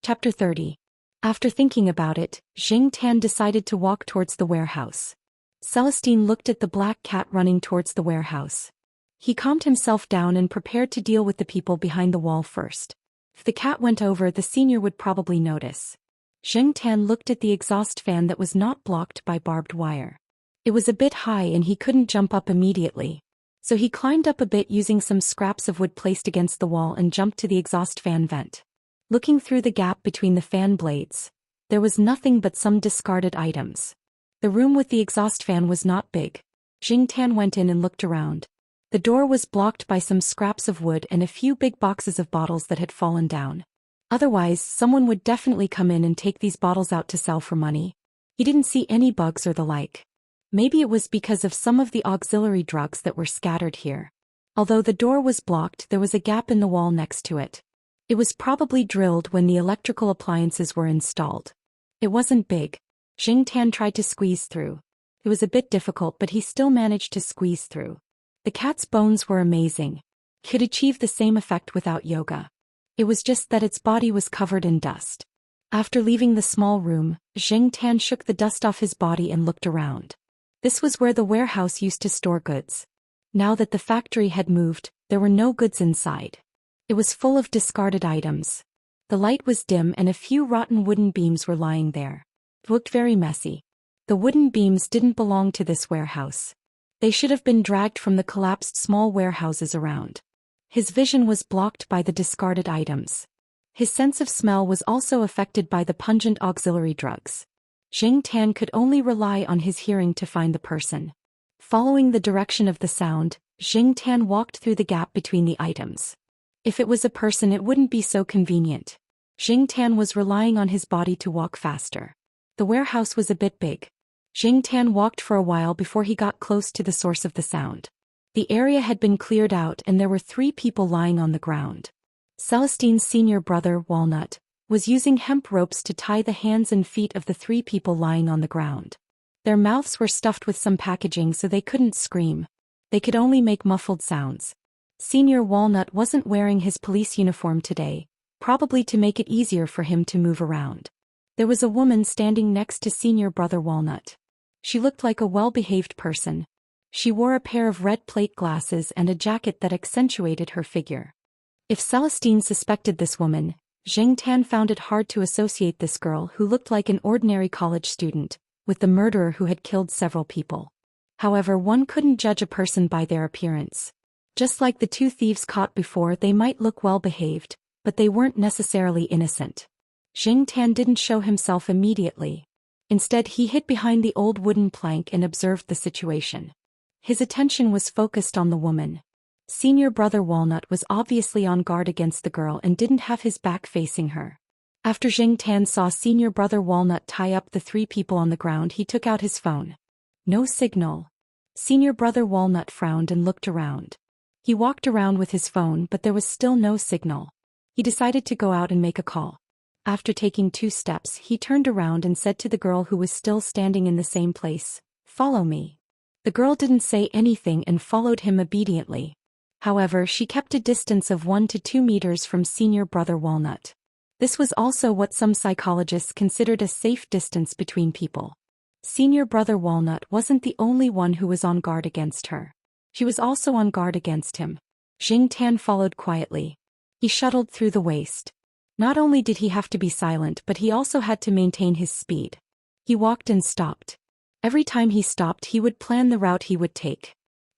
Chapter 30. After thinking about it, Xianxia decided to walk towards the warehouse. Celestine looked at the black cat running towards the warehouse. He calmed himself down and prepared to deal with the people behind the wall first. If the cat went over, the senior would probably notice. Xianxia looked at the exhaust fan that was not blocked by barbed wire. It was a bit high and he couldn't jump up immediately. So he climbed up a bit using some scraps of wood placed against the wall and jumped to the exhaust fan vent. Looking through the gap between the fan blades, there was nothing but some discarded items. The room with the exhaust fan was not big. Xianxia went in and looked around. The door was blocked by some scraps of wood and a few big boxes of bottles that had fallen down. Otherwise, someone would definitely come in and take these bottles out to sell for money. He didn't see any bugs or the like. Maybe it was because of some of the auxiliary drugs that were scattered here. Although the door was blocked, there was a gap in the wall next to it. It was probably drilled when the electrical appliances were installed. It wasn't big. Xianxia tried to squeeze through. It was a bit difficult, but he still managed to squeeze through. The cat's bones were amazing. It could achieve the same effect without yoga. It was just that its body was covered in dust. After leaving the small room, Xianxia shook the dust off his body and looked around. This was where the warehouse used to store goods. Now that the factory had moved, there were no goods inside. It was full of discarded items. The light was dim and a few rotten wooden beams were lying there. It looked very messy. The wooden beams didn't belong to this warehouse. They should have been dragged from the collapsed small warehouses around. His vision was blocked by the discarded items. His sense of smell was also affected by the pungent auxiliary drugs. Xianxia could only rely on his hearing to find the person. Following the direction of the sound, Xianxia walked through the gap between the items. If it was a person, it wouldn't be so convenient. Xianxia was relying on his body to walk faster. The warehouse was a bit big. Xianxia walked for a while before he got close to the source of the sound. The area had been cleared out and there were 3 people lying on the ground. Celestine's senior brother, Walnut, was using hemp ropes to tie the hands and feet of the 3 people lying on the ground. Their mouths were stuffed with some packaging so they couldn't scream. They could only make muffled sounds. Senior Walnut wasn't wearing his police uniform today, probably to make it easier for him to move around. There was a woman standing next to senior brother Walnut. She looked like a well-behaved person. She wore a pair of red plate glasses and a jacket that accentuated her figure. If Celestine suspected this woman, Xianxia found it hard to associate this girl who looked like an ordinary college student with the murderer who had killed several people. However, one couldn't judge a person by their appearance. Just like the 2 thieves caught before, they might look well-behaved, but they weren't necessarily innocent. Xianxia didn't show himself immediately. Instead, he hid behind the old wooden plank and observed the situation. His attention was focused on the woman. Senior brother Walnut was obviously on guard against the girl and didn't have his back facing her. After Xianxia saw senior brother Walnut tie up the 3 people on the ground, he took out his phone. No signal. Senior brother Walnut frowned and looked around. He walked around with his phone, but there was still no signal. He decided to go out and make a call. After taking 2 steps, he turned around and said to the girl who was still standing in the same place, "Follow me." The girl didn't say anything and followed him obediently. However, she kept a distance of 1 to 2 meters from senior brother Walnut. This was also what some psychologists considered a safe distance between people. Senior brother Walnut wasn't the only one who was on guard against her. She was also on guard against him. Xianxia followed quietly. He shuttled through the waste. Not only did he have to be silent, but he also had to maintain his speed. He walked and stopped. Every time he stopped, he would plan the route he would take.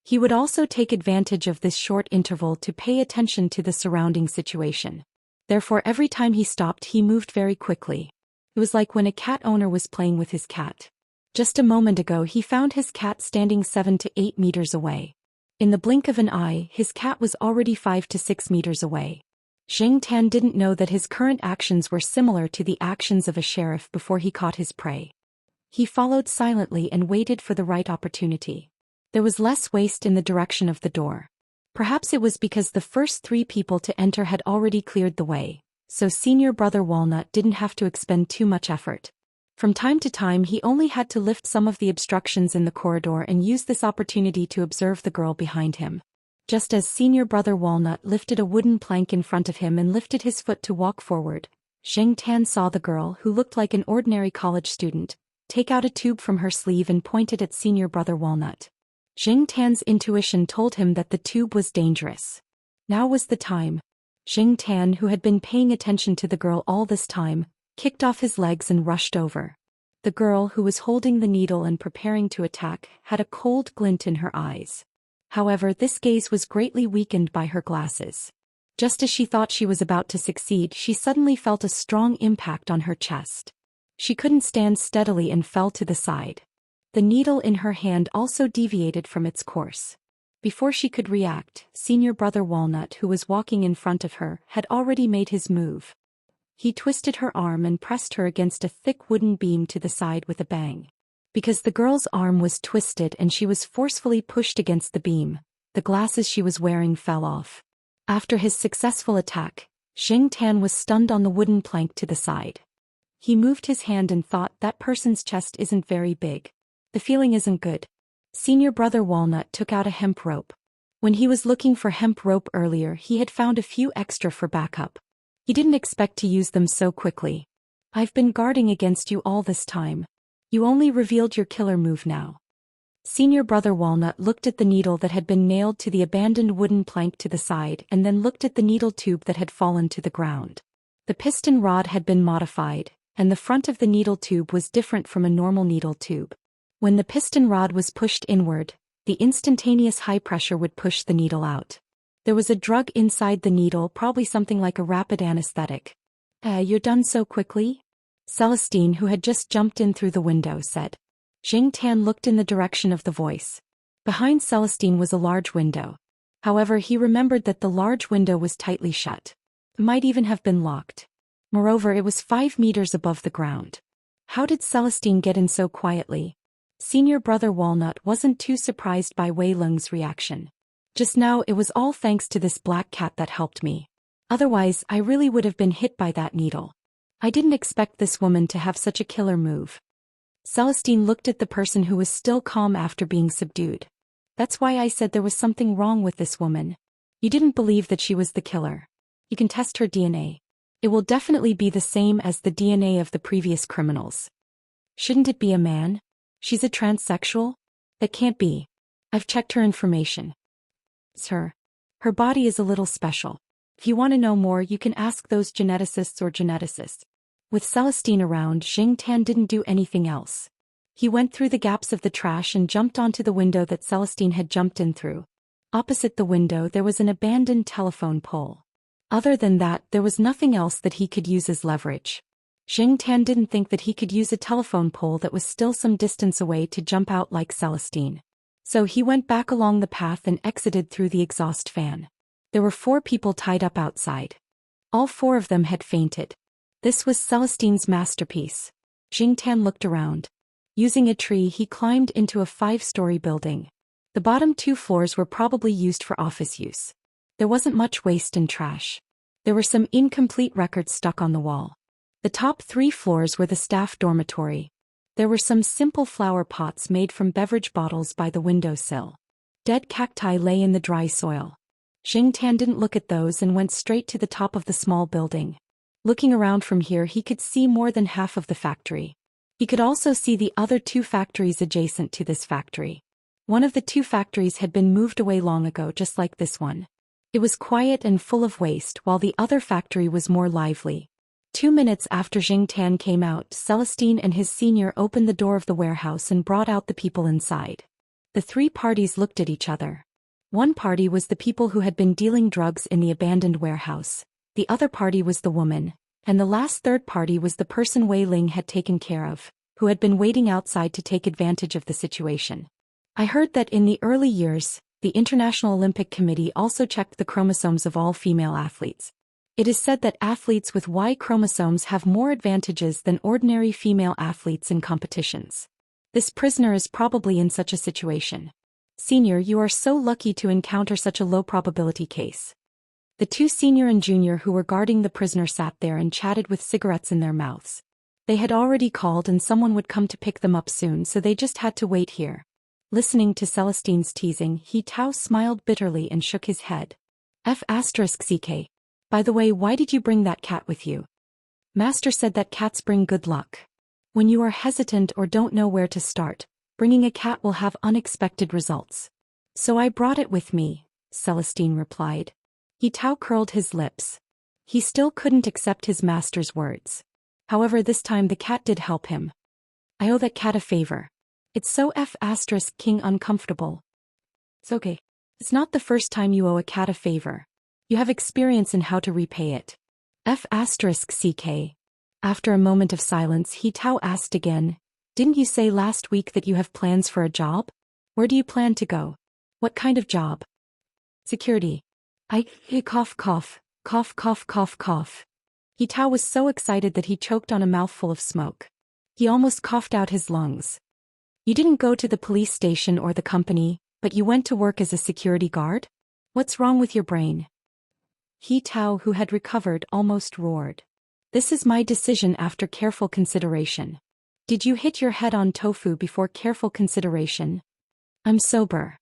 He would also take advantage of this short interval to pay attention to the surrounding situation. Therefore, every time he stopped, he moved very quickly. It was like when a cat owner was playing with his cat. Just a moment ago, he found his cat standing 7 to 8 meters away. In the blink of an eye, his cat was already 5 to 6 meters away. Xianxia didn't know that his current actions were similar to the actions of a sheriff before he caught his prey. He followed silently and waited for the right opportunity. There was less waste in the direction of the door. Perhaps it was because the first 3 people to enter had already cleared the way, so senior brother Walnut didn't have to expend too much effort. From time to time, he only had to lift some of the obstructions in the corridor and use this opportunity to observe the girl behind him. Just as senior brother Walnut lifted a wooden plank in front of him and lifted his foot to walk forward, Zheng Tan saw the girl, who looked like an ordinary college student, take out a tube from her sleeve and point it at senior brother Walnut. Zheng Tan's intuition told him that the tube was dangerous. Now was the time. Zheng Tan, who had been paying attention to the girl all this time, kicked off his legs and rushed over. The girl, who was holding the needle and preparing to attack, had a cold glint in her eyes. However, this gaze was greatly weakened by her glasses. Just as she thought she was about to succeed, she suddenly felt a strong impact on her chest. She couldn't stand steadily and fell to the side. The needle in her hand also deviated from its course. Before she could react, senior brother Walnut, who was walking in front of her, had already made his move. He twisted her arm and pressed her against a thick wooden beam to the side with a bang. Because the girl's arm was twisted and she was forcefully pushed against the beam, the glasses she was wearing fell off. After his successful attack, Zheng Tan was stunned on the wooden plank to the side. He moved his hand and thought, that person's chest isn't very big. The feeling isn't good. Senior brother Walnut took out a hemp rope. When he was looking for hemp rope earlier, he had found a few extra for backup. He didn't expect to use them so quickly. I've been guarding against you all this time. You only revealed your killer move now. Senior brother Walnut looked at the needle that had been nailed to the abandoned wooden plank to the side and then looked at the needle tube that had fallen to the ground. The piston rod had been modified, and the front of the needle tube was different from a normal needle tube. When the piston rod was pushed inward, the instantaneous high pressure would push the needle out. There was a drug inside the needle, probably something like a rapid anesthetic. You're done so quickly? Celestine, who had just jumped in through the window, said. Zheng Tan looked in the direction of the voice. Behind Celestine was a large window. However, he remembered that the large window was tightly shut. It might even have been locked. Moreover, it was 5 meters above the ground. How did Celestine get in so quietly? Senior brother Walnut wasn't too surprised by Wei Lung's reaction. Just now it was all thanks to this black cat that helped me. Otherwise, I really would have been hit by that needle. I didn't expect this woman to have such a killer move. Celestine looked at the person who was still calm after being subdued. That's why I said there was something wrong with this woman. You didn't believe that she was the killer. You can test her DNA. It will definitely be the same as the DNA of the previous criminals. Shouldn't it be a man? She's a transsexual? That can't be. I've checked her information. It's her. Her body is a little special. If you want to know more, you can ask those geneticists or geneticists. With Celestine around, Zheng Tan didn't do anything else. He went through the gaps of the trash and jumped onto the window that Celestine had jumped in through. Opposite the window there was an abandoned telephone pole. Other than that, there was nothing else that he could use as leverage. Zheng Tan didn't think that he could use a telephone pole that was still some distance away to jump out like Celestine. So he went back along the path and exited through the exhaust fan. There were 4 people tied up outside. All 4 of them had fainted. This was Celestine's masterpiece. Zheng Tan looked around. Using a tree, he climbed into a 5-story building. The bottom 2 floors were probably used for office use. There wasn't much waste and trash. There were some incomplete records stuck on the wall. The top 3 floors were the staff dormitory. There were some simple flower pots made from beverage bottles by the windowsill. Dead cacti lay in the dry soil. Zheng Tan didn't look at those and went straight to the top of the small building. Looking around from here, he could see more than half of the factory. He could also see the other 2 factories adjacent to this factory. One of the 2 factories had been moved away long ago, just like this one. It was quiet and full of waste, while the other factory was more lively. 2 minutes after Zheng Tan came out, Celestine and his senior opened the door of the warehouse and brought out the people inside. The 3 parties looked at each other. One party was the people who had been dealing drugs in the abandoned warehouse. The other party was the woman. And the last third party was the person Wei Ling had taken care of, who had been waiting outside to take advantage of the situation. I heard that in the early years, the International Olympic Committee also checked the chromosomes of all female athletes. It is said that athletes with Y chromosomes have more advantages than ordinary female athletes in competitions. This prisoner is probably in such a situation. Senior, you are so lucky to encounter such a low probability case. The 2 senior and junior who were guarding the prisoner sat there and chatted with cigarettes in their mouths. They had already called and someone would come to pick them up soon, so they just had to wait here. Listening to Celestine's teasing, He Tao smiled bitterly and shook his head. F***ck. By the way, why did you bring that cat with you? Master said that cats bring good luck. When you are hesitant or don't know where to start, bringing a cat will have unexpected results. So I brought it with me, Celestine replied. He curled his lips. He still couldn't accept his master's words. However, this time the cat did help him. I owe that cat a favor. It's so King uncomfortable. It's okay. It's not the first time you owe a cat a favor. You have experience in how to repay it. CK. After a moment of silence, He asked again, Didn't you say last week that you have plans for a job? Where do you plan to go? What kind of job? Security. Cough. He was so excited that he choked on a mouthful of smoke. He almost coughed out his lungs. You didn't go to the police station or the company, but you went to work as a security guard? What's wrong with your brain? Who had recovered, almost roared. This is my decision after careful consideration. Did you hit your head on tofu before careful consideration? I'm sober.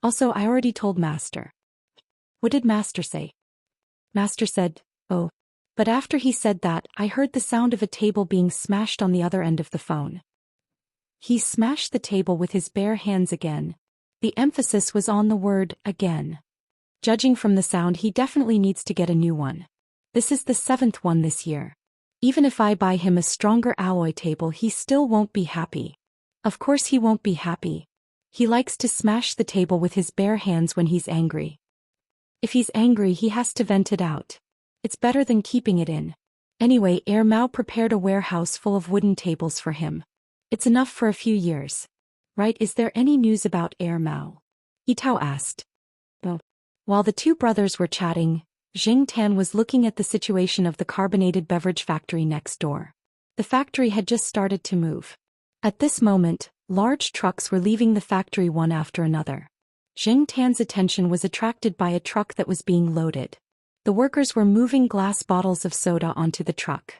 Also, I already told Master. What did Master say? Master said, oh. But after he said that, I heard the sound of a table being smashed on the other end of the phone. He smashed the table with his bare hands again. The emphasis was on the word, again. Judging from the sound, he definitely needs to get a new one. This is the 7th one this year. Even if I buy him a stronger alloy table, he still won't be happy. Of course he won't be happy. He likes to smash the table with his bare hands when he's angry. If he's angry, he has to vent it out. It's better than keeping it in. Anyway, Mao prepared a warehouse full of wooden tables for him. It's enough for a few years. Right? Is there any news about Mao? Itao asked. No. While the two brothers were chatting, Tan was looking at the situation of the carbonated beverage factory next door. The factory had just started to move. At this moment, large trucks were leaving the factory one after another. Tan's attention was attracted by a truck that was being loaded. The workers were moving glass bottles of soda onto the truck.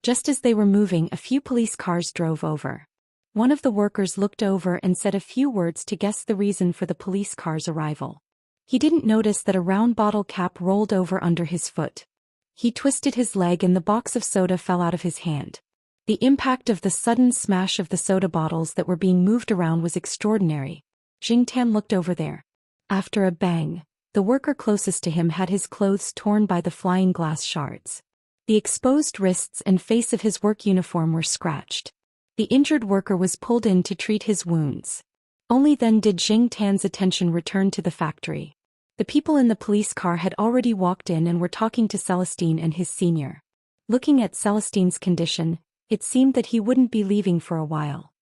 Just as they were moving, a few police cars drove over. One of the workers looked over and said a few words to guess the reason for the police car's arrival. He didn't notice that a round bottle cap rolled over under his foot. He twisted his leg and the box of soda fell out of his hand. The impact of the sudden smash of the soda bottles that were being moved around was extraordinary. Tan looked over there. After a bang, the worker closest to him had his clothes torn by the flying glass shards. The exposed wrists and face of his work uniform were scratched. The injured worker was pulled in to treat his wounds. Only then did Tan's attention return to the factory. The people in the police car had already walked in and were talking to Celestine and his senior. Looking at Celestine's condition, it seemed that he wouldn't be leaving for a while.